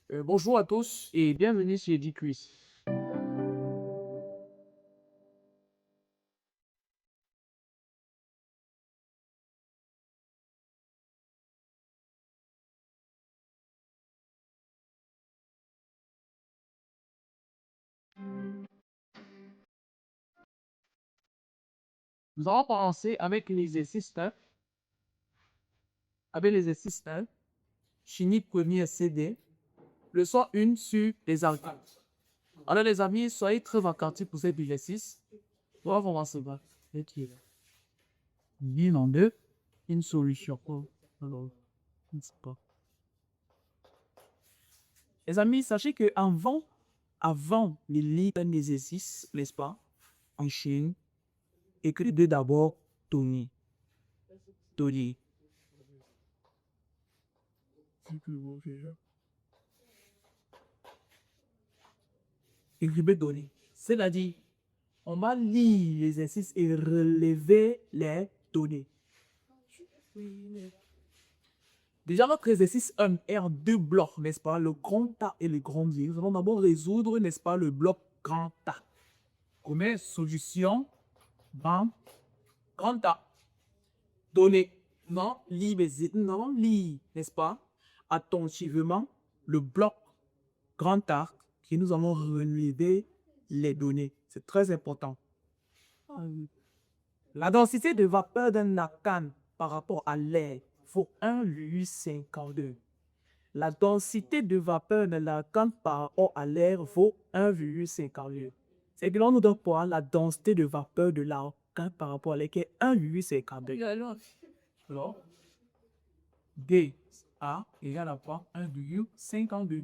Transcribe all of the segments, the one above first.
Bonjour à tous et bienvenue sur EduQuiz. Nous allons commencer avec l'exercice 1. Avec l'exercice 1, Chini premier CD, leçon 1 sur les arguments. Alors les amis, soyez très attentifs pour cet exercice. On va commencer par bien en deux, une solution. Alors, je ne sais pas. Les amis, sachez que avant de lire un exercice, n'est-ce pas, en Chine, écrivez d'abord Tony. Tony. Écrivez Tony. C'est-à-dire, on va lire l'exercice et relever les données. Déjà, notre exercice 1 est en deux blocs, n'est-ce pas? Le grand A et le grand I. Nous allons d'abord résoudre, n'est-ce pas, le bloc grand A. Première solution, grand A. Données. Non, lis, n'est-ce pas? Attentivement, le bloc grand A que nous allons relever les données. C'est très important. La densité de vapeur d'un arcane par rapport à l'air vaut 1,52. La densité de vapeur d'un arcane par rapport à l'air vaut 1,52. C'est que l'on nous donne pour la densité de vapeur de l'arcane par rapport à l'air qui est 1,52. Alors, D A égale à quoi? 1,52.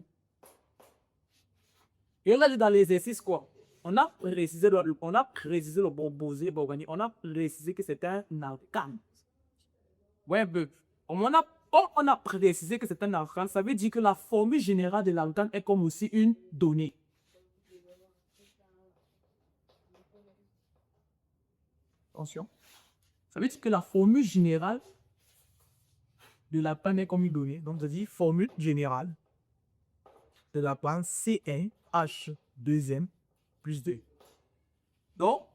Et on a dit dans l'exercice quoi? On a précisé le proposé, on a précisé que c'est un arcane. Ouais, un peu. On a précisé que c'est un arcane, ça veut dire que la formule générale de l'arcane est comme aussi une donnée. Attention. Ça veut dire que la formule générale de l'arcane est comme une donnée. Donc, ça dit formule générale de l'arcane C1H2M plus 2. Donc,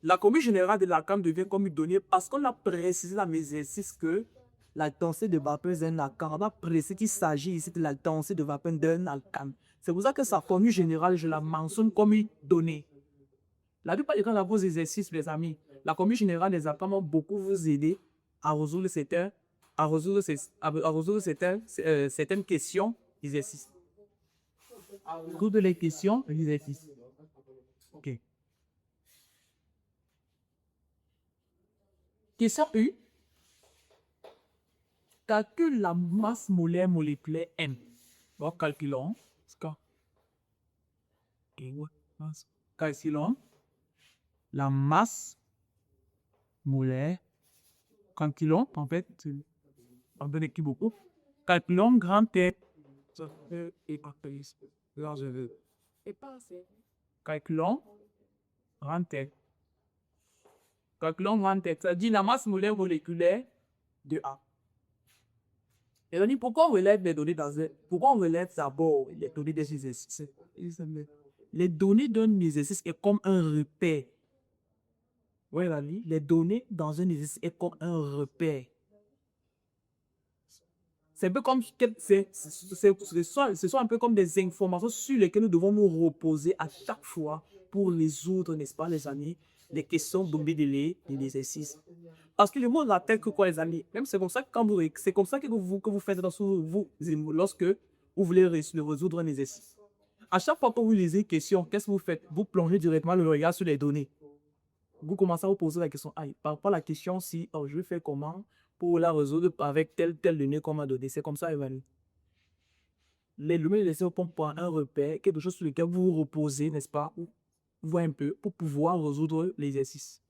la formule générale de l'arcane devient comme une donnée parce qu'on a précisé dans l'exercice que la densité de vapeur d'un arcane. On a précisé qu'il s'agit ici de la densité de vapeur d'un arcane. C'est pour ça que sa formule générale, je la mentionne comme une donnée. La plupart du temps, dans vos exercices, les amis, la formule générale des arcanes vont beaucoup vous aider à résoudre certaines questions d'exercice. À résoudre les questions d'exercice. OK. Question 1. Calcule la masse molaire moléculaire M. Bon, calculons. Calculons la masse molaire. Calculons, en fait, on donne équipe beaucoup. Calculons grand T. Calculons grand T. Calculons grand T. Ça dit la masse molaire moléculaire de A. Et on dit pourquoi on relève les données pourquoi on relève d'abord les données des exercices? Les données d'un exercice est comme un repère. Oui, Lali, les données dans un exercice est comme un repère. C'est un peu comme ce sont un peu comme des informations sur lesquelles nous devons nous reposer à chaque fois pour résoudre, n'est-ce pas, les amis, les questions données de l'exercice. Parce que le monde n'appelle que quoi, les amis? Même c'est comme ça que c'est comme ça que vous faites lorsque vous voulez résoudre un exercice. À chaque fois que vous lisez une question, qu'est-ce que vous faites? Vous plongez directement le regard sur les données. Vous commencez à vous poser la question, par rapport à la question si je vais faire comment pour la résoudre avec telle donnée qu'on m'a donné. C'est comme ça, Evan. Les données laissées au point pour un repère, quelque chose sur lequel vous vous reposez, n'est-ce pas? Ou voir un peu pour pouvoir résoudre l'exercice.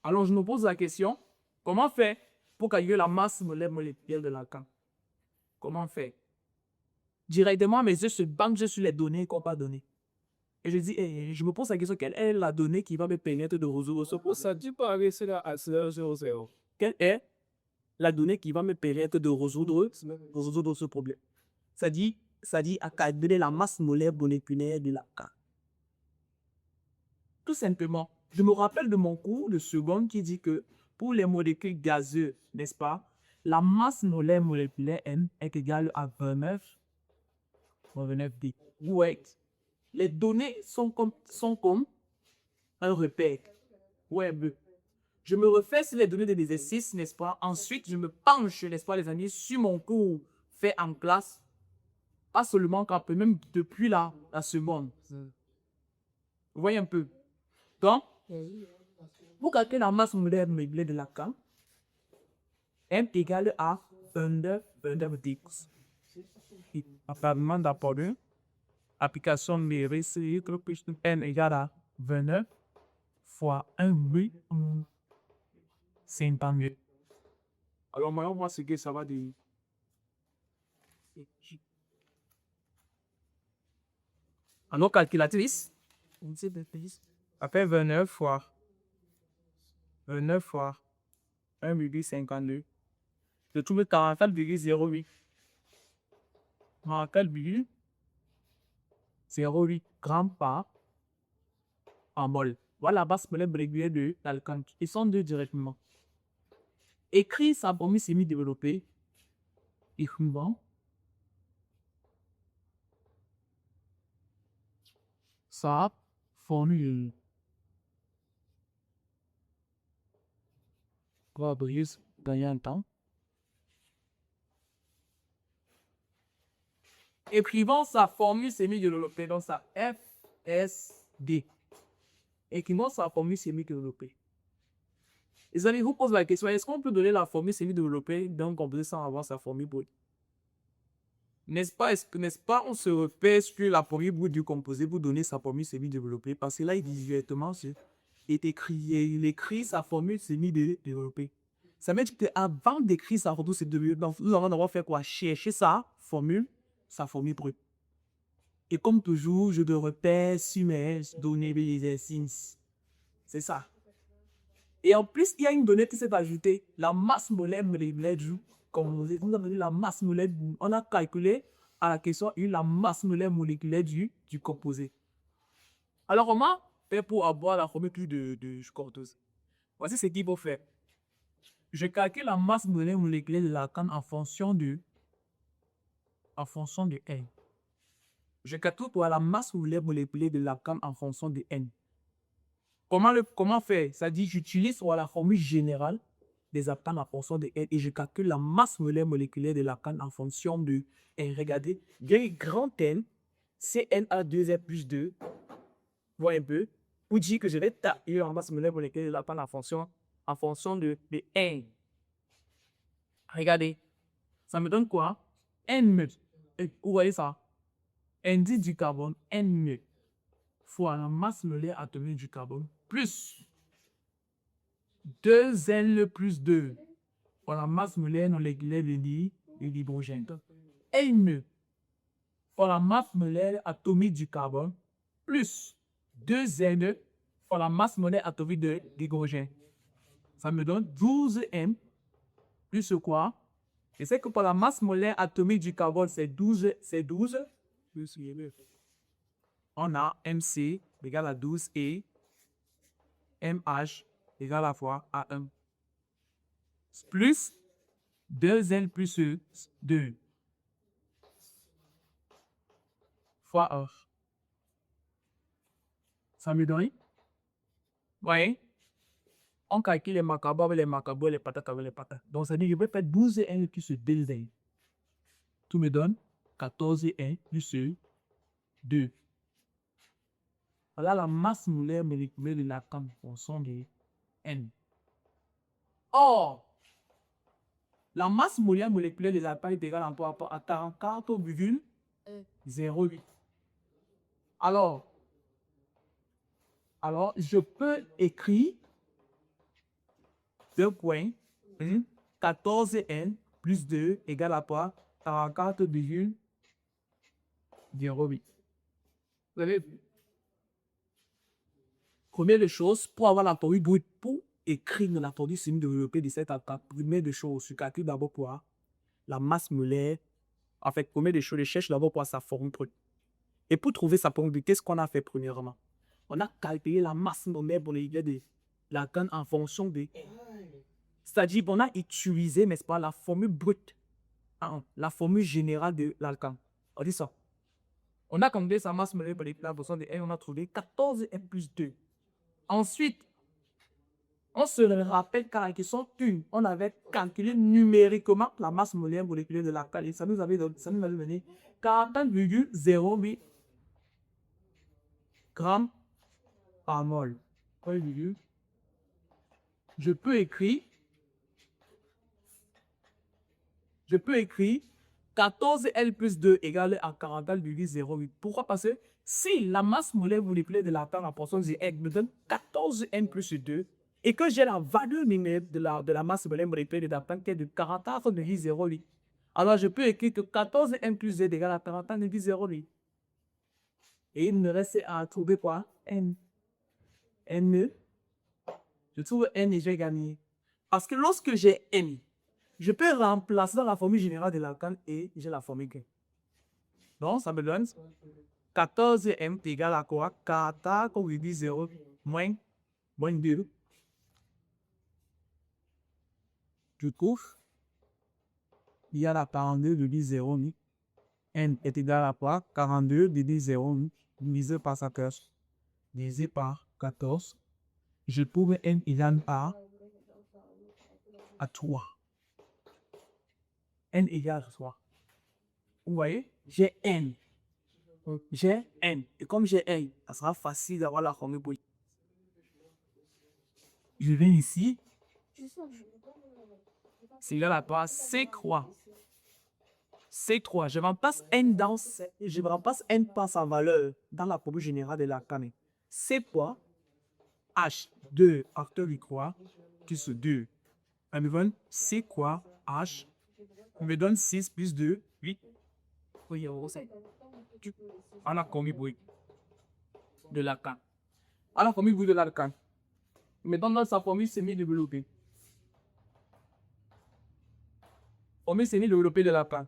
Alors, je me pose la question, comment faire pour calculer la masse moléculaire de l'arcane? Comment faire? Directement, mes yeux se bandent sur les données qu'on m'a données. Et je dis, je me pose la question, quelle est la donnée qui va me permettre de résoudre ce problème? Ça dit pas arrêter là à 0,0. Quelle est la donnée qui va me permettre de résoudre ce problème? Ça dit, c'est-à-dire à calculer la masse molaire moléculaire de l'alcane. Tout simplement, je me rappelle de mon cours de seconde qui dit que pour les molécules gazeuses, n'est-ce pas, la masse molaire moléculaire M est égale à 29 D. Wait. Les données sont comme un repère. Ouais, je me refais sur les données de l'exercice, n'est-ce pas? Ensuite, je me penche, n'est-ce pas, les amis, sur mon cours fait en classe. Pas seulement qu'un peu, même depuis la seconde. Vous voyez un peu? Donc, pour calculer la masse molaire moléculaire de l'alcane, M égale à 29 dx. Apparemment d'apport application numérique, c'est que N égale à 29 fois 1 8, c'est pas mieux. Alors, moi, on voit ce que ça va dire. En nos calculatrices, Ça fait 29 fois 1,52. je trouve 44,08. 44,08 grammes par en mol. Voilà la masse molaire régulière de l'alcane. Ils sont deux directement. Écrit sa formule semi-développée. Écrivant sa formule. Quoi, Brice, gagner un temps. Écrivant sa formule semi-développée, donc sa FSD. Écrivant sa formule semi-développée. Les amis, vous posez la question, est-ce qu'on peut donner la formule semi-développée d'un composé sans avoir sa formule brute? N'est-ce pas, on se repère sur la formule brute du composé pour donner sa formule semi-développée, parce que là, il dit directement, il écrit sa formule semi-développée. Ça veut dire qu'avant d'écrire sa formule semi-développée, nous allons devoir faire quoi? Chercher sa formule brute. Et comme toujours, je te repère sur mes données d'exercice. C'est ça. Et en plus, il y a une donnée qui s'est ajoutée, la masse molaire moléculaire du composé. Nous avons donné la masse molaire, on a calculé à la question la masse molaire moléculaire du composé. Alors, comment faire pour avoir la formule de cortose? Voici ce qu'il faut faire. Je calcule la masse molaire moléculaire de l'alcane en fonction de N. Je calcule pour la masse molaire moléculaire de l'alcane en fonction de N. Comment faire? C'est-à-dire, j'utilise la formule générale des alcanes en fonction de N et je calcule la masse molaire moléculaire de l'alcane en fonction de N. Regardez, bien grand N, c'est Na2R plus 2. Voyez un peu. Pour dire que je vais taper la masse molaire moléculaire de l'alcane en fonction de N. Regardez, ça me donne quoi? N. Vous voyez ça? N dit du carbone, N fois la masse molaire atomique du carbone plus 2N plus 2 fois la masse molaire moléculaire de l'hydrogène. N fois la masse molaire atomique du carbone plus 2N fois la masse molaire atomique de l'hydrogène. Ça me donne 12M plus quoi? Je sais que pour la masse molaire atomique du carbone, c'est 12 plus on a MC égale à 12 et MH égale à fois à 1 plus 2N plus 2 fois 1. Ça me donne? Voyez? On calcule les macabres avec les macabres, les patates avec les patates. Donc, ça dit que je vais faire 12N plus 2N. Tout me donne 14N plus 2. Voilà la masse molaire moléculaire de l'alcane en fonction de N. Or, la masse molaire moléculaire de l'alcane est égale à 44,08. Alors, je peux écrire 14N plus 2 égale à 44,08. Vous avez vu? Première des choses, pour avoir la formule brute, pour écrire la formule semi-développée de cette attaque, première des choses, je calcule d'abord quoi? La masse molaire En fait, combien de choses, je cherche d'abord pour sa forme brute. Et pour trouver sa forme brute, qu'est-ce qu'on a fait premièrement? On a calculé la masse moléculaire de l'alcane en fonction de... C'est-à-dire qu'on a utilisé, n'est-ce pas, la formule brute, la formule générale de l'alcane. On dit ça. On a calculé sa masse moléculaire en fonction de N, on a trouvé 14 M plus 2. Ensuite, on se rappelle qu'à la question 1, on avait calculé numériquement la masse moléculaire de l'alcane et ça nous avait donné 40,08 grammes par mol. Je peux écrire 14 L plus 2 égale à 40,08. Pourquoi? Parce que si la masse moléculaire de l'alcane en portion de N me donne 14 N plus 2 et que j'ai la valeur numérique de la masse moléculaire de l'alcane qui est de 44,08, alors je peux écrire que 14 N plus 2 égale à 44,08. Et il me reste à trouver quoi? N. N. Je trouve N et j'ai gagné. Parce que lorsque j'ai N, je peux remplacer dans la formule générale de l'alcane et j'ai la formule G. Donc, ça me donne 14M égale à quoi? 4,0 moins 2. Je trouve il y a la 42,0. N est égal à quoi? 42,0 divisé par sa cœur. Divisé par 14. Je trouve N égale à 3. N égale à 3. Vous voyez? J'ai N. J'ai N. Et comme j'ai N, ça sera facile d'avoir la formule pour. Je viens ici. C'est là la base C3. C3. Je remplace N par sa valeur dans la formule générale de l'alcane. C quoi? H2 facteur du quoi? Plus 2. Ça me donne C quoi? H me donne 6 plus 2, 8. Oui, on a commis bruit de l'alcane. On a commis bruit de l'alcane. Maintenant, dans sa formule semi-développée. Formule semi-développée de l'alcane.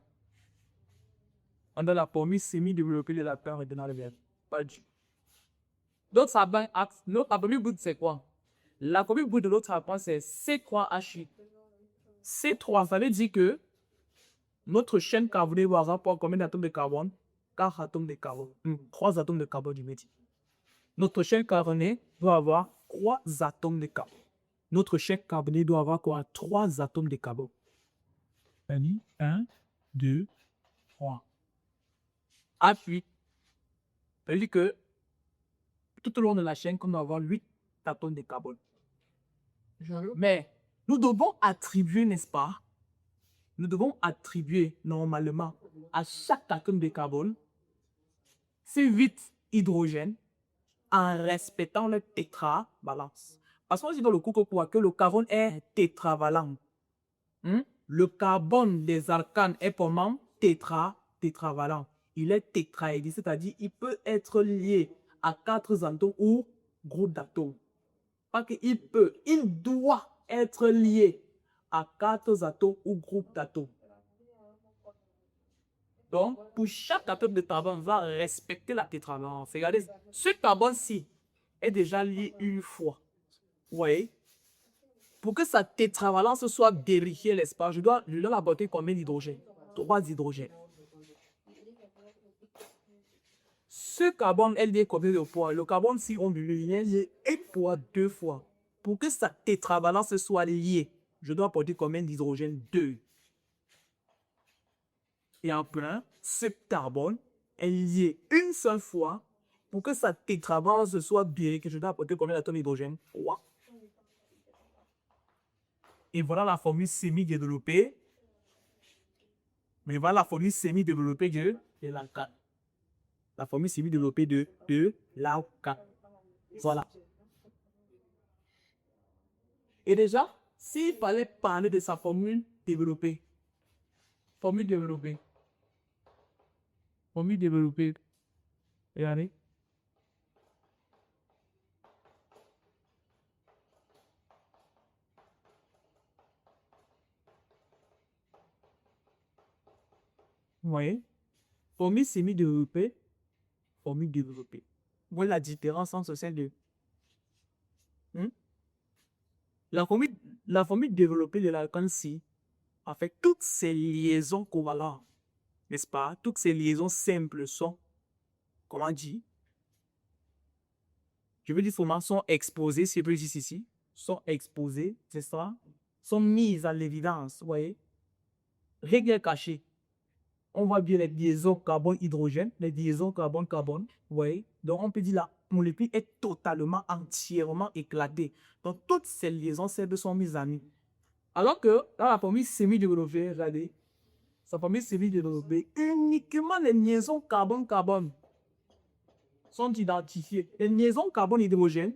On a la formule semi-développée de l'alcane dans le verbe. Pas du. D'autres axes, notre formule brute, c'est quoi? La formule brute de l'autre alcane, c'est C3H8. C3, ça veut dire que notre chaîne carbonée va avoir combien d'atomes de carbone? 4 atomes de carbone. 3 atomes de carbone du métier. Notre chaîne carbonée doit avoir 3 atomes de carbone. Notre chaîne carbonée doit avoir quoi? 3 atomes de carbone. 1, 2, 3. Appui. Ça veut dire que tout au long de la chaîne, on doit avoir 8 atomes de carbone. Mais nous devons attribuer, n'est-ce pas? Nous devons attribuer normalement à chaque atome de carbone ces 8 hydrogènes en respectant le tétravalence. Parce qu'on dit dans le cours que le carbone est tétravalent. Le carbone des alcanes est comment? Tétravalent. Il est tétraédrique, c'est-à-dire il peut être lié à 4 atomes ou groupes d'atomes. Pas qu'il peut, il doit être lié à 4 atomes ou groupes d'atomes. Donc, pour chaque atome de carbone, on va respecter la tétravalence. Regardez, ce carbone-ci est déjà lié une fois. Vous voyez? Pour que sa tétravalence soit vérifiée, n'est-ce pas, je dois apporter combien d'hydrogène? 3 hydrogènes. Ce carbone, elle dit combien de poids? Le carbone, si on lui lié un poids 2 fois. Pour que sa tétravalence soit liée, je dois apporter combien d'hydrogène? 2. Et en plein, ce carbone est lié une seule fois. Pour que sa tétravalence soit vérifiée, je dois apporter combien d'atomes d'hydrogène? 3. Et voilà la formule semi-développée. Mais voilà la formule semi-développée de l'alcane. La formule semi-développée de l'alcane. Voilà. Et déjà, s'il fallait parler de sa formule développée. Formule développée. Formule développée. Regardez. Vous voyez? Formule semi-développée, formule développée. Vous voyez la différence entre ces deux? Hmm? La formule, la formule développée de l'alkane-Si, avec toutes ces liaisons covalentes, n'est-ce pas? Toutes ces liaisons simples sont, comment dire? Je veux dire, sont exposées, si je peux dire ici, sont exposées, c'est ça? Sont mises à l'évidence, vous voyez? Rien n'est caché. On voit bien les liaisons carbone-hydrogène, les liaisons carbone-carbone, vous voyez? Donc, on peut dire la molécule est totalement, entièrement éclatée. Donc, toutes ces liaisons simples sont mises à nu. Alors que dans la formule semi-développée, regardez, sa formule semi-développée, uniquement les liaisons carbone-carbone sont identifiées. Les liaisons carbone-hydrogène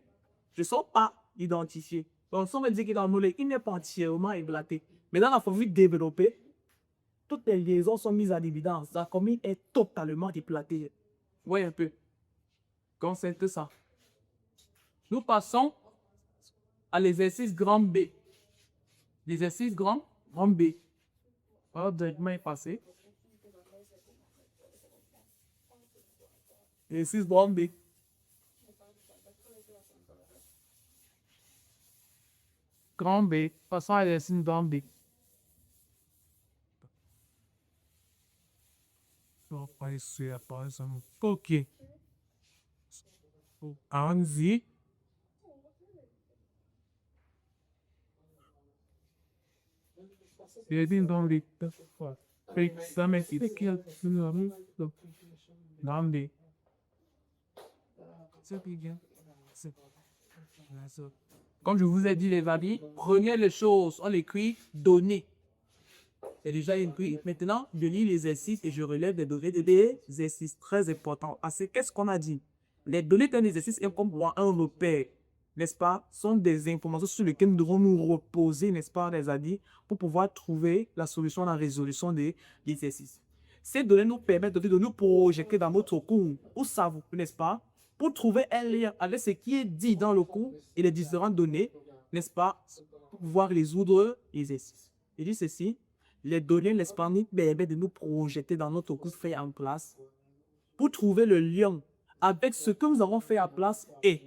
ne sont pas identifiées. Donc, si on veut dire que dans le molécule, il n'est pas entièrement éclaté. Mais dans la formule développée, toutes les liaisons sont mises en évidence. La formule est totalement déplatée. Vous voyez un peu. Donc, c'est que ça. Nous passons à l'exercice grand B. L'exercice grand B. Voilà, directement est passé. Exercice grand B. Grand B. Passons à l'exercice grand B. Ok. Allons-y. Grande. Comme je vous ai dit, les amis, prenez les choses, on écrit données. C'est déjà écrit. Maintenant, je lis l'exercice et je relève des données des exercices très importants. Qu'est-ce qu'on a dit? Les données d'un exercice est comme un repère, n'est-ce pas? Sont des informations sur lesquelles nous devons nous reposer, n'est-ce pas, les amis, pour pouvoir trouver la solution, la résolution des exercices. Ces données nous permettent de nous projeter dans notre cours, pour savoir, n'est-ce pas, pour trouver un lien avec ce qui est dit dans le cours et les différentes données, n'est-ce pas, pour pouvoir résoudre l'exercice. Il dit ceci, les données, n'est-ce pas, nous permettent de nous projeter dans notre cours fait en place pour trouver le lien avec ce que nous avons fait en place et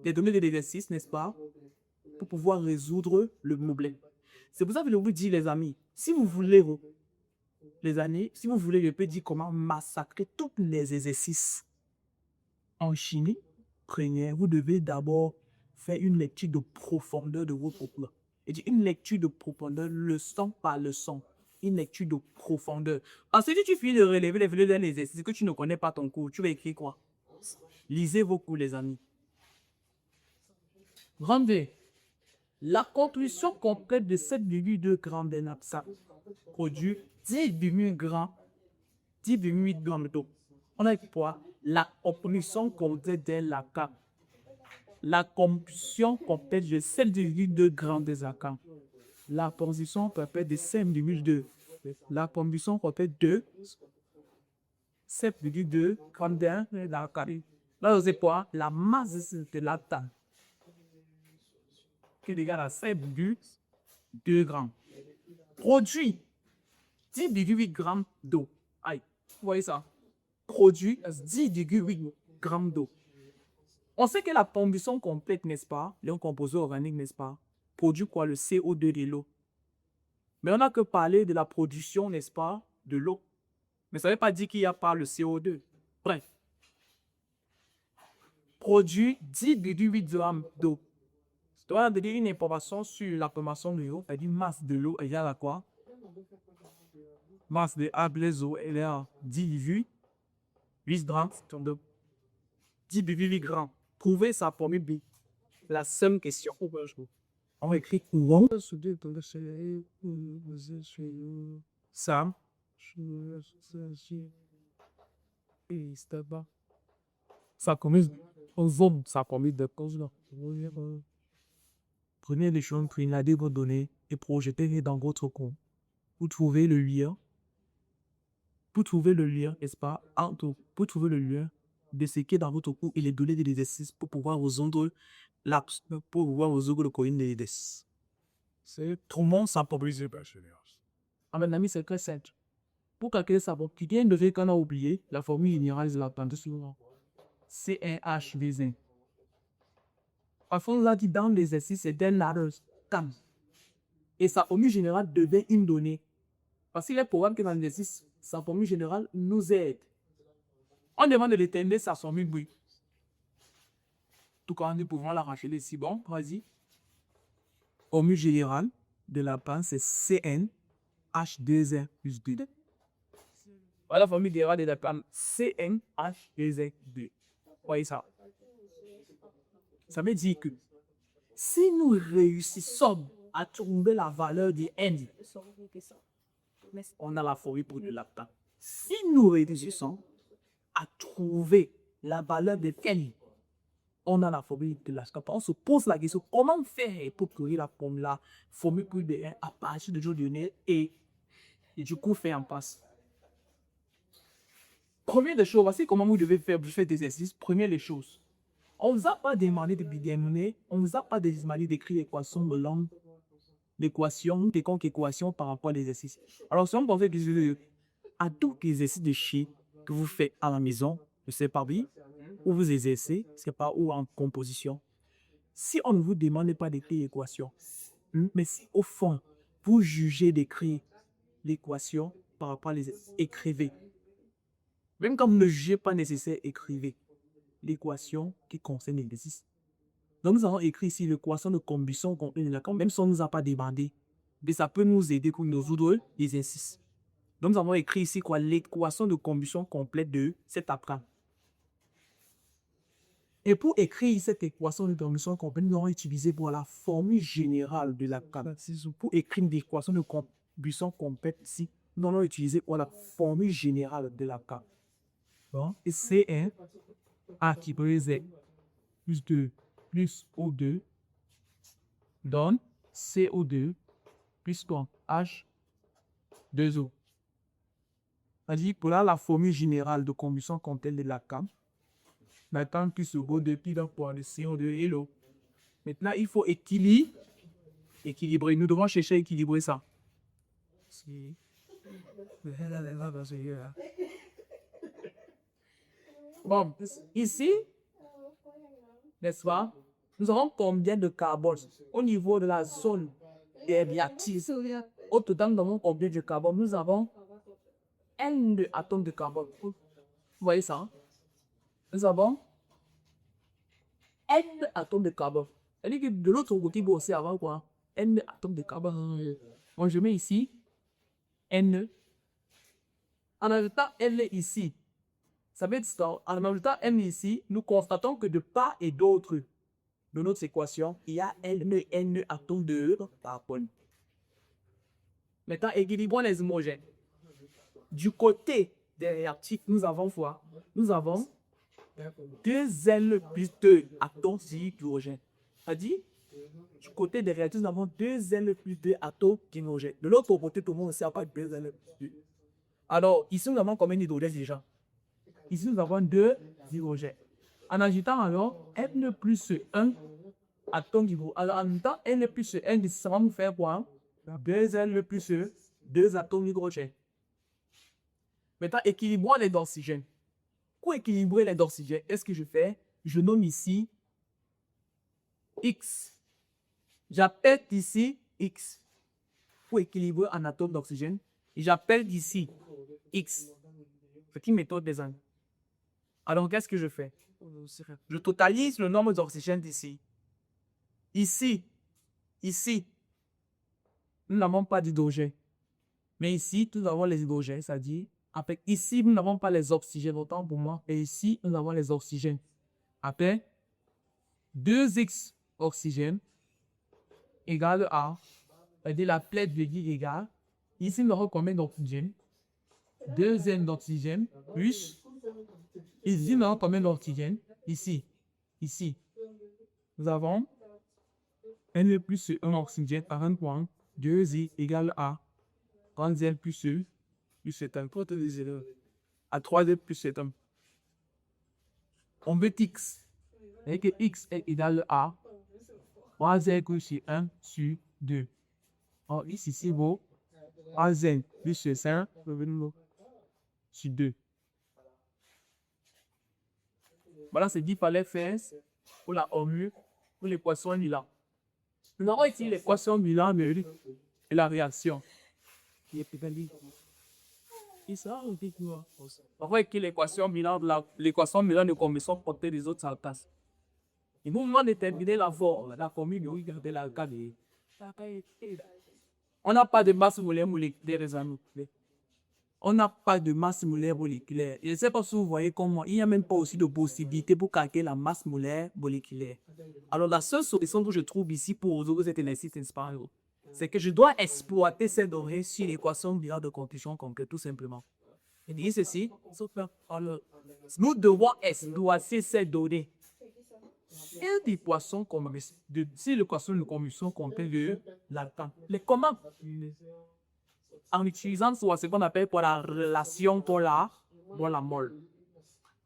les données de l'exercice, n'est-ce pas, pour pouvoir résoudre le problème. C'est pour ça que je vous dis, les amis, si vous voulez, les amis, si vous voulez, je peux dire comment massacrer tous les exercices en chimie première, vous devez d'abord faire une lecture de profondeur de votre cours. Et une lecture de profondeur, leçon par leçon. Une lecture de profondeur. Ensuite, si tu finis de relever les valeurs d'un exercice que tu ne connais pas ton cours, tu vas écrire quoi? Lisez vos cours, les amis. Rendez. La construction complète de 7,2 grammes de napsa produit 10,8 grammes d'eau. On a quoi? La construction complète d'un lacan. La combustion complète de 7,2 grammes de zakan. La combustion complète de 5,2. La combustion complète de 7,2 grammes de zakan. Là, c'est quoi? La masse de lactane qui est égale à 7,2 grammes. Produit 10,8 grammes d'eau. Aïe, vous voyez ça? Produit 10,8 grammes d'eau. On sait que la combustion complète, n'est-ce pas, les composés organiques, n'est-ce pas, produit quoi? Le CO2 de l'eau. Mais on n'a que parlé de la production, n'est-ce pas, de l'eau. Mais ça ne veut pas dire qu'il n'y a pas le CO2. Bref. Produit 10,8 grammes d'eau. Je dois donner une information sur la formation de l'eau, c'est-à-dire masse de l'eau égale à quoi? Masse de l'eau elle est à 10,8 grammes. 10,8 grammes. Trouvez sa formule B. La seule question. On va écrire courant. Sam. Ça commence aux zones. Ça commence de cause là. Prenez les choses, prenez vos données et projetez-les dans votre compte. Vous trouvez le lien. Pour trouver le lien, n'est-ce pas, pour trouver le lien de ce qui est dans votre cours et les données de l'exercice pour pouvoir résoudre le coin de l'exercice. C'est tout le monde sans problème. Ah, mon ami, c'est très simple. pour calculer ça, bon, qui vient de dire qu'on a oublié la formule générale de la plante souvent. C1H2. Parfois, on l'a dit dans l'exercice, c'est d'un arbre cam. Et sa formule générale devient une donnée. Parce qu'il est probable que dans l'exercice, sa formule générale nous aide. On demande de déterminer sa formule, oui. Tout cas, nous pouvons l'arracher ici. Bon, vas-y. Formule générale de la plante, c'est CnH2n plus 2. Voilà la formule générale de la plante, CnH2n2. Voyez ça. Ça veut dire que si nous réussissons à trouver la valeur de n, on a la formule pour le lactate. Si nous réussissons à trouver la valeur de n, on a la formule de lactate. On se pose la question, comment faire pour trouver la formule pour de n à partir de jour donné et du coup faire en passe. Première des choses, voici comment vous devez faire des exercices. Première des choses. On ne vous a pas demandé de déterminer, on ne vous a pas demandé d'écrire l'équation de langue, l'équation, quelconque équation par rapport à l'exercice. Alors, si on pense que à tout exercice de chi que vous faites à la maison, je sais pas oui, ou vous exercez, c'est pas ou en composition, si on ne vous demande pas d'écrire l'équation, mais si au fond, vous jugez d'écrire l'équation par rapport à l'exercice, écrivez. Même quand vous ne jugez pas nécessaire, écrivez l'équation qui concerne l'exercice. Donc, nous avons écrit ici l'équation de combustion complète de la même si on ne nous a pas demandé. Mais ça peut nous aider pour nous résoudre l'exercice. Donc, nous avons écrit ici quoi l'équation de combustion complète de cet apprend. Et pour écrire cette équation de combustion complète, nous allons utiliser pour la formule générale de la CAM. Pour écrire l'équation de combustion complète ici, nous allons utiliser pour la formule générale de la CAM. Bon, et c'est un A qui présente plus 2 plus O2 donne CO2 plus quoi H2O. C'est-à-dire pour là, la formule générale de combustion complète de la CAM. Maintenant, plus O2 plus d'un point de CO2 et l'eau. Maintenant, il faut équilibrer. Nous devons chercher à équilibrer ça. Bon, ici, n'est-ce pas? Nous avons combien de carbone au niveau de la zone réactive? Au total, nous avons combien de carbone? Nous avons N de atomes de carbone. Vous voyez ça? Nous avons N atomes de carbone. C'est-à-dire que de l'autre côté, il faut aussi avoir quoi? N atomes de carbone. Bon, je mets ici N. En ajoutant N ici, ça veut dire en ajoutant N ici, nous constatons que de part et d'autre de notre équation, il y a N atomes de carbone. Maintenant, équilibrons les homogènes. Du côté des réactifs, nous avons quoi? Nous avons 2N plus 2 atomes d'hydrogène. C'est-à-dire, du côté des réactifs, nous avons 2N plus 2 atomes d'hydrogène. De l'autre côté, tout le monde ne sait pas 2N plus 2. Alors, ici, nous avons combien d'hydrogène déjà? Ici, nous avons 2 hydrogènes. En ajoutant alors N plus 1 atome d'hydrogène. Alors, en ajoutant N plus 1, ça va nous faire quoi? 2N plus 2 atomes d'hydrogène. Maintenant, équilibrons les d'oxygène. Pour équilibrer les d'oxygène, qu'est-ce que je fais? Je nomme ici X. J'appelle ici X. Pour équilibrer un atome d'oxygène. Et j'appelle ici X. Petite méthode des angles. Alors, qu'est-ce que je fais? Je totalise le nombre d'oxygène d'ici. Ici, nous n'avons pas d'hydrogène. Mais ici, nous avons les hydrogènes, c'est-à-dire, après, ici, nous n'avons pas les oxygènes, autant pour moi. Et ici, nous avons les oxygènes. Après, 2x oxygène égale à, c'est-à-dire la plaide virgule égale. Ici, nous avons combien d'oxygène? 2N d'oxygène plus. Ici, nous avons combien d'oxygène? Ici. Nous avons N plus 1 oxygène par un point. 2I égale à 30N plus E plus 7 à 3D plus 7. On veut X. Et que X est égal à 3Z plus 1 sur 2. Alors, ici, c'est beau. 3Z plus 5. sur 2. Voilà ce qu'il fallait faire pour la formule, pour l'équation Milan. Nous avons utilisé l'équation Milan et la réaction. On va écrire l'équation Milan de commission portée des autres surfaces. Et nous devons déterminer la formule, oui, regardez la regardez. On n'a pas de masse moléculaire, les amis. On n'a pas de masse molaire moléculaire. Je ne sais pas si vous voyez comment, il n'y a même pas aussi de possibilité pour calculer la masse molaire moléculaire. Alors, la seule solution que je trouve ici pour résoudre cet exercice, c'est que je dois exploiter ces données sur l'équation binaire de condition concrète, tout simplement. Je dis ceci, alors, nous devons exploiter ces données. Et des poissons comme si l'équation de commission contient de l'alcan. Les comment? En utilisant ce qu'on appelle pour la relation pour la mole.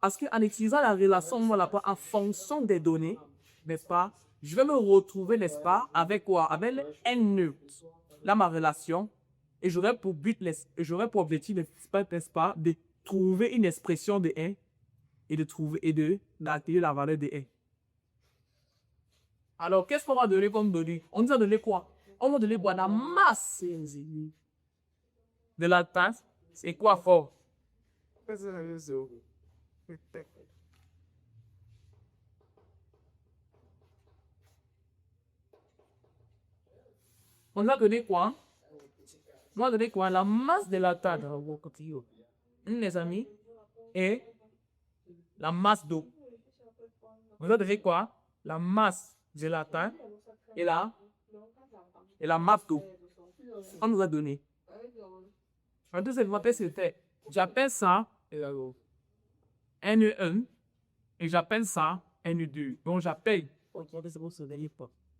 Parce qu'en utilisant la relation en fonction des données, n'est-ce pas, je vais me retrouver, n'est-ce pas, avec quoi? Avec le n neutre. Là, ma relation, et j'aurai pour but, j'aurai pour objectif, n'est-ce pas, de trouver une expression de 1 et d'attirer la valeur de 1. Alors, qu'est-ce qu'on va donner comme données? On nous a donné quoi? On va donner quoi? La masse de la tasse, c'est quoi fort? On a donné quoi? On a donné quoi? La masse de la tasse, les amis, et la masse d'eau. On a donné quoi? La masse de la tasse et la masse d'eau. On nous a donné. En deuxième c'était, j'appelle ça N1 et j'appelle ça N2. Donc j'appelle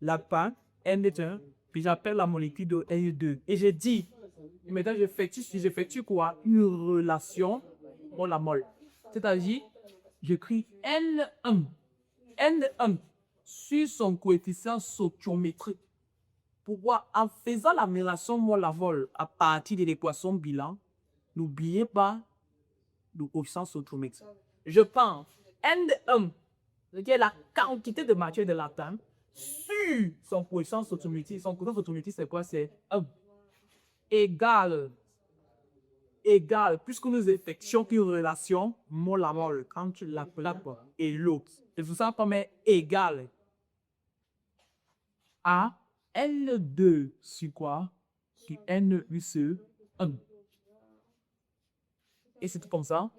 la panne N1 puis j'appelle la molécule de N2. Et je dis, maintenant j'effectue quoi? Une relation pour la mole. C'est-à-dire, j'écris N1. N1 sur son coefficient stoichiométrique. Pourquoi? En faisant la relation mole-la-vol à partir de l'équation bilan, n'oubliez pas le coefficient stoichiométrique. Je prends N1, qui est la quantité de matière de l'atome, sur son coefficient stoichiométrique. Son coefficient stoichiométrique, c'est quoi? C'est 1. Égal, puisque nous effectuons une relation mole-la-vol entre la plaque et l'autre. Et tout ça comme égal à N2 sur quoi? Sur N sur 1. Et c'est tout comme ça.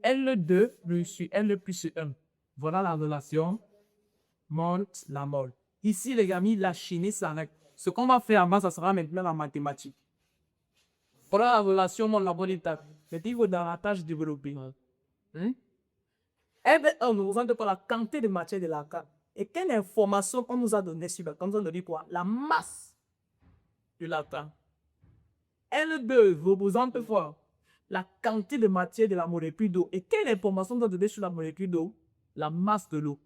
L2 sur L plus 1. Voilà la relation mole-la mole. Ici, les amis, la chimie s'arrête. Ce qu'on va faire avant, ça sera maintenant la mathématique. Voilà la relation mole-la mole étape. Mettez-vous dans la tâche développée. L1 nous représente pas la quantité de matière de la carte. Et quelle information qu'on nous a donnée sur la quand on nous dit quoi? La masse de l'atome. L2 représente quoi? La quantité de matière de la molécule d'eau. Et quelle information nous a donnée sur la molécule d'eau? La masse de l'eau.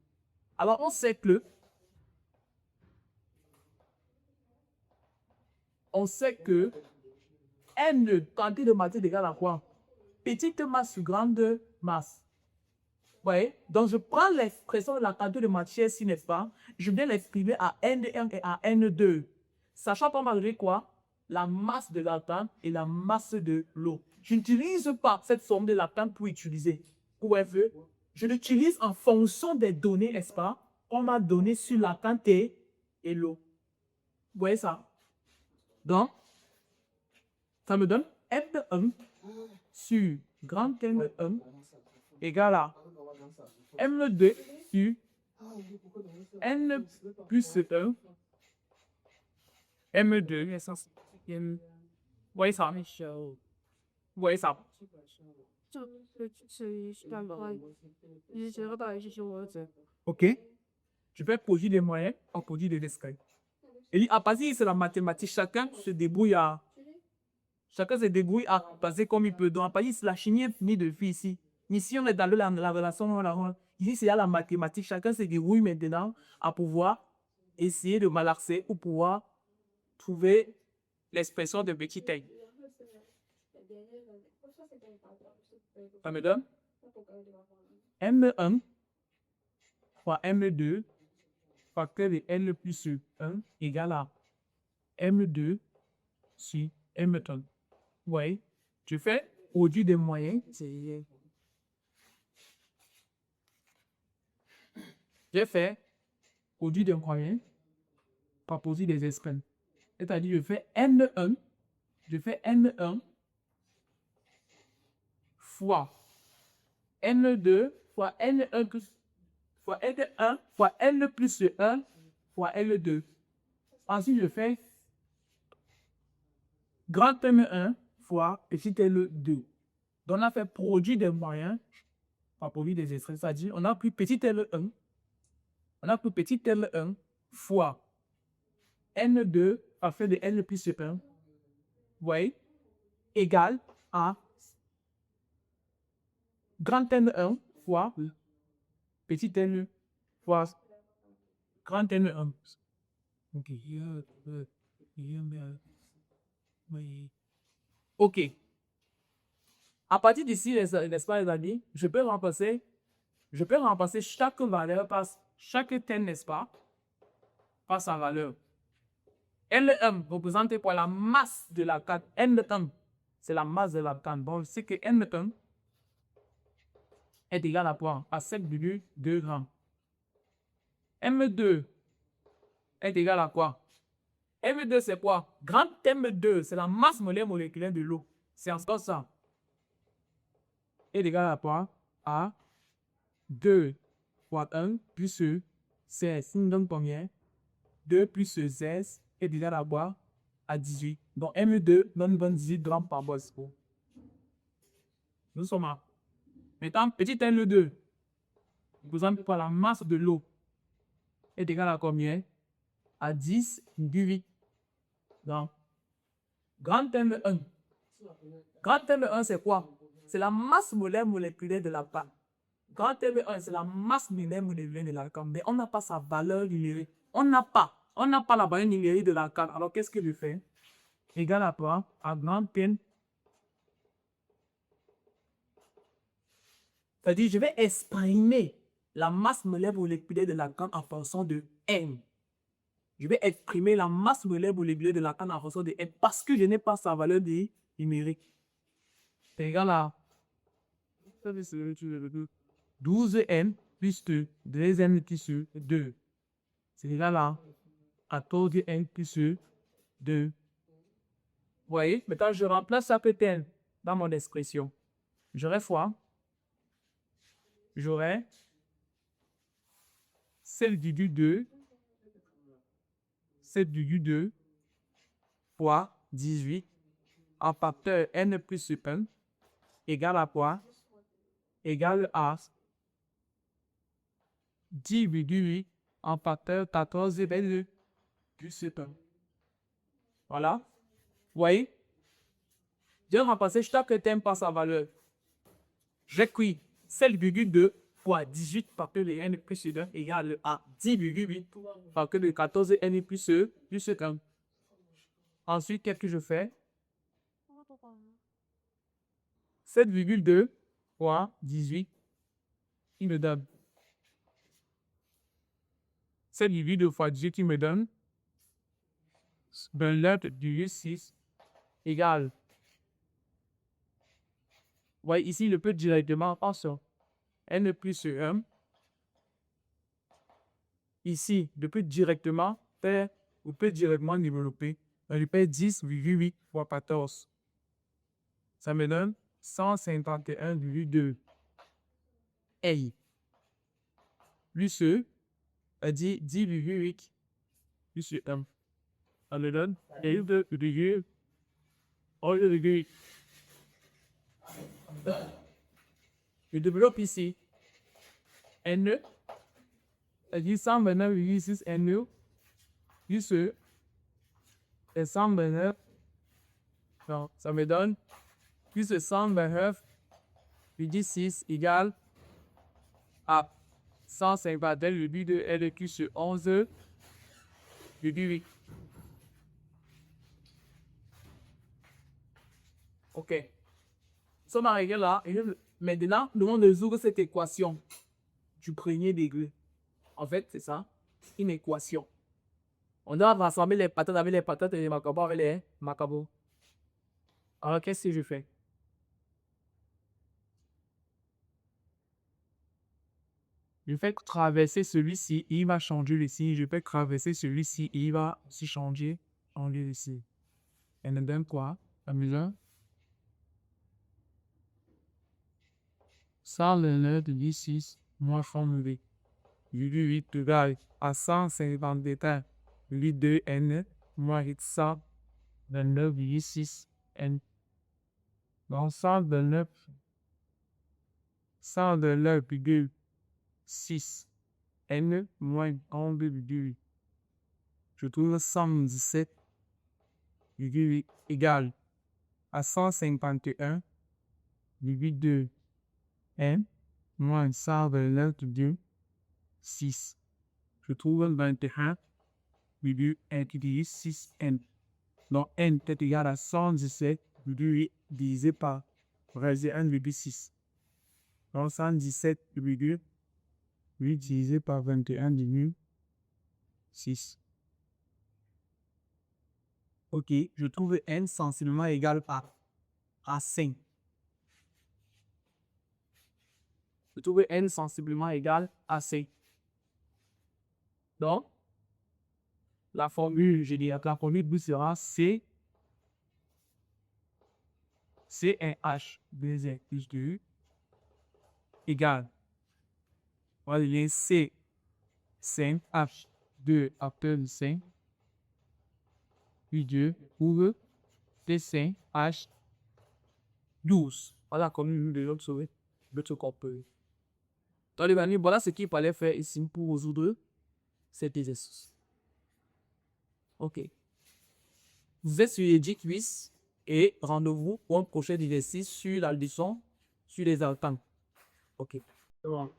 Alors on sait que N, quantité de matière égale à quoi? Petite masse sur grande masse. Ouais. Donc, je prends l'expression de la quantité de matière, si n'est pas, je viens l'exprimer à N1 et à N2. Sachant qu'on va donner quoi? La masse de l'atome et la masse de l'eau. Je n'utilise pas cette forme de l'atome pour utiliser. However, je l'utilise en fonction des données, n'est-ce pas? On m'a donné sur l'atome et l'eau. Vous voyez ça? Donc, ça me donne M1 sur grand M1 égale à M2 sur N plus 1 M2. Vous voyez ça? Vous voyez ça? Ok. Je vais produire des moyens en produire des escaliers. Et à partir de la mathématique, chacun se débrouille à passer comme il peut. Donc, à partir de la chimie est finie de vie ici. Ici, on est dans la relation. Ici, c'est la mathématique. Chacun se débrouille maintenant à pouvoir essayer de malaxer pour pouvoir trouver l'expression de petit taille. Ça me donne M1 fois M2 facteur de N plus 1 égale à M2 sur M1. Oui, je fais produit des moyens. J'ai fait produit des moyens par produit des extrêmes. C'est-à-dire, je fais N1 fois N2 fois N1 fois N1 fois N plus 1 fois N2. Ensuite, je fais grand M1 fois petit L2. Donc, on a fait produit des moyens par produit des extraits. C'est-à-dire, on a pris petit L1, fois N2 fait de N plus 1, oui, égale à grand N1 fois petit N fois grand N1. Ok. Ok. À partir d'ici, n'est-ce pas, les amis, je peux remplacer chaque valeur par chaque thème, n'est-ce pas, par sa valeur. L1 représenté par la masse de la canne. N1, c'est la masse de la canne. Bon, c'est que N1 est égal à quoi? À 7,2 grammes. M2 est égal à quoi? M2, c'est quoi? Grand M2, c'est la masse moléculaire de l'eau. C'est en ça. Est égal à quoi? À 2 fois 1 plus 16. Ça nous donne combien? 2 plus 16 est égal à quoi? À 18. Donc M2 donne 18 grammes par bosco. Nous sommes à. Maintenant, petit L2, représenté par la masse de l'eau, est égal à combien? À 10,8. Donc, grand M1. Grand M1, c'est quoi? C'est la masse moléculaire de la pâte. Grand M1, c'est la masse moléculaire de la canne. Mais on n'a pas sa valeur numérique. On n'a pas la valeur numérique de la canne. Alors, qu'est-ce que je fais? Égal à quoi? À grand M. C'est-à-dire, je vais exprimer la masse moléculaire de la canne en fonction de M. Je vais exprimer la masse moléculaire de la canne en fonction de M parce que je n'ai pas sa valeur numérique. C'est égal à 12N plus 2, 2N plus 2. C'est égal à 14N plus 2. Vous voyez, maintenant je remplace chaque terme dans mon expression. J'aurai 7,2 fois 18 en facteur N plus 1 égale à quoi? Égale à 10,8 en facteur 14,2 plus 1. Voilà. Vous voyez? Je vais remplacer chaque thème par sa valeur. J'écris 7,2 fois 18 facteur de N plus 1 égale à 10,8 facteur de 14 N plus 1. Ensuite, qu'est-ce que je fais? 7,2 fois 18, il me donne 7,2 fois 18, il me donne 29,6 égale. Vous voyez, ici, je peux directement passer N plus 1. Ici, je peux directement faire, ou peut directement développer. Je fais 10,8 fois 14. Ça me donne 151,2. Hey. Plus dit 10,8 plus 1. Ça me donne 1,8. Je développe ici N, c'est-à-dire 129,6 N plus 129. Non, ça me donne plus 129,6 égale à 151,2 N plus 11,8. Ok. sommes arrivés là. Et maintenant, nous allons résoudre cette équation du premier degré. En fait, c'est ça, une équation. On doit rassembler les patates avec les patates et les macabos avec les macabos. Alors, qu'est-ce que je fais? Je fais traverser celui-ci, il va changer le signe. Je fais traverser celui-ci, il va aussi changer le signe. Et nous donne quoi? Amusant. 109,6 moins formulé. 8 égale à 150 8 de n moins 129,6 n. Donc 129,6 n moins 11,8. Je trouve 117,8 égale à 151,2 n moins 129,6. Je trouve 21,6 n. Donc n est égal à 117,8 divisé par 1,6. Donc 117,8 divisé par 21,6. Ok, je trouve n sensiblement égal à 5. Je trouve n sensiblement égal à 5. Donc, la formule, je dirais, la formule B sera C, C1H, 2 plus 2, égale, on va dire C, 5H, 2 après le 5, puis 2 pour T5H, 12. Voilà, comme nous devons trouver notre complément. Dans les manières, voilà ce qu'il fallait faire ici pour résoudre cet exercice. Ok. Vous êtes sur Edgy Quiz et rendez-vous pour un prochain exercice sur la leçon sur les altans. Ok. C'est bon.